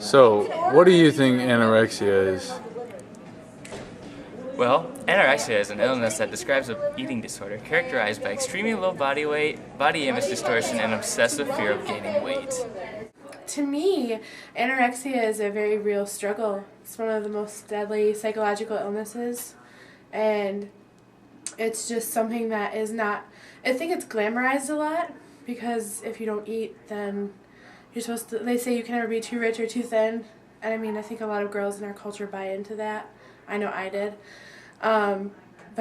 So, what do you think anorexia is? Well, anorexia is an illness that describes an eating disorder characterized by extremely low body weight, body image distortion, and obsessive fear of gaining weight. To me, anorexia is a very real struggle. It's one of the most deadly psychological illnesses, and it's just something that is not, I think it's glamorized a lot, because if you don't eat, then you're supposed to, they say you can never be too rich or too thin, and I mean, I think a lot of girls in our culture buy into that. I know I did. But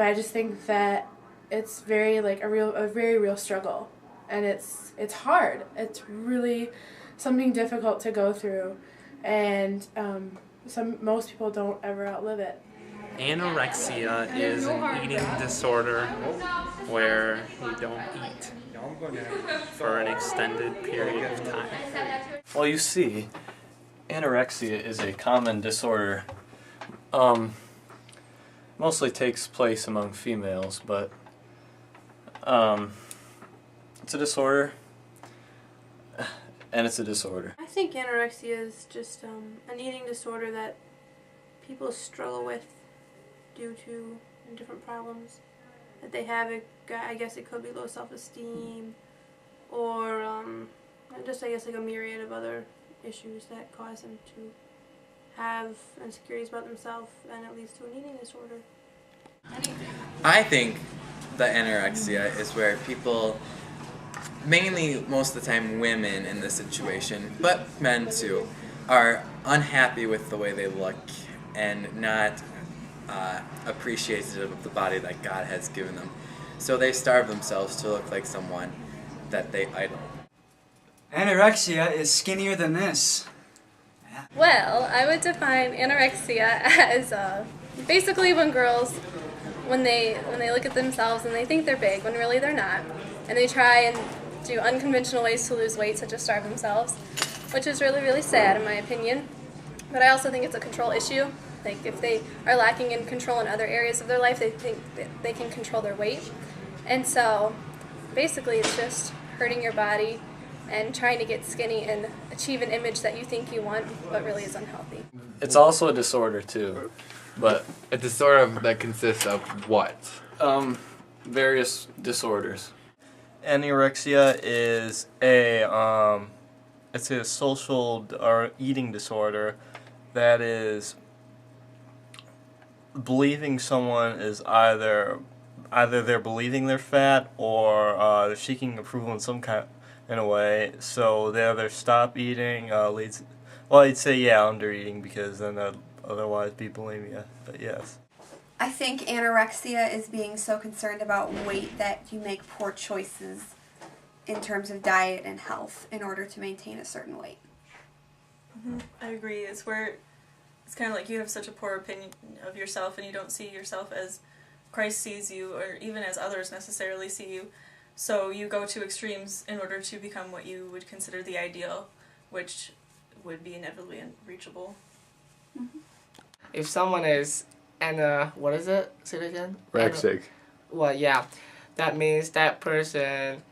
I just think that it's very, like, a very real struggle, and it's hard. It's really something difficult to go through, and most people don't ever outlive it. Anorexia is an eating disorder where you don't eat for an extended period of time. Well, you see, anorexia is a common disorder. Mostly takes place among females, but it's a disorder, and it's a disorder. I think anorexia is just an eating disorder that people struggle with due to different problems that they have. I guess it could be low self-esteem, or just I guess like a myriad of other issues that cause them to have insecurities about themselves, and it leads to an eating disorder. I think that anorexia is where people, mainly most of the time women in this situation, but men too, are unhappy with the way they look and not appreciative of the body that God has given them. So they starve themselves to look like someone that they idol. Anorexia is skinnier than this. Well, I would define anorexia as basically when girls, when they look at themselves and they think they're big when really they're not, and they try and do unconventional ways to lose weight, such as starve themselves, which is really, really sad in my opinion. But I also think it's a control issue. Like, if they are lacking in control in other areas of their life, they think that they can control their weight. And so basically it's just hurting your body and trying to get skinny and achieve an image that you think you want, but really is unhealthy. It's also a disorder too, but A disorder that consists of what? various disorders. Anorexia is it's a social or eating disorder that is believing someone is either they're believing they're fat or they're seeking approval in a way, so they either stop eating, leads, well, I'd say under eating, because then that'd otherwise be bulimia, but yes. I think anorexia is being so concerned about weight that you make poor choices in terms of diet and health in order to maintain a certain weight. I agree. It's where it's kind of like you have such a poor opinion of yourself and you don't see yourself as Christ sees you, or even as others necessarily see you. So you go to extremes in order to become what you would consider the ideal, which would be inevitably unreachable. If someone is what is it? Say it again? Rexic. Well, yeah. That means that person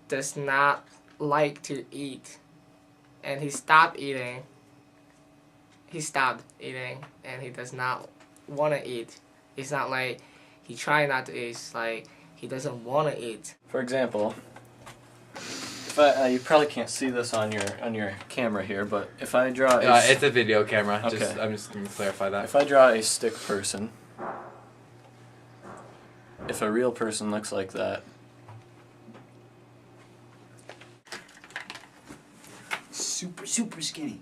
does not like to eat. And he stopped eating. He stopped eating and he does not want to eat. It's not like he tried not to eat. It's like he doesn't want to eat. For example, if you probably can't see this on your camera here, but if I draw it's a video camera. Okay. I'm just going to clarify that. If I draw a stick person, if a real person looks like that, Super skinny.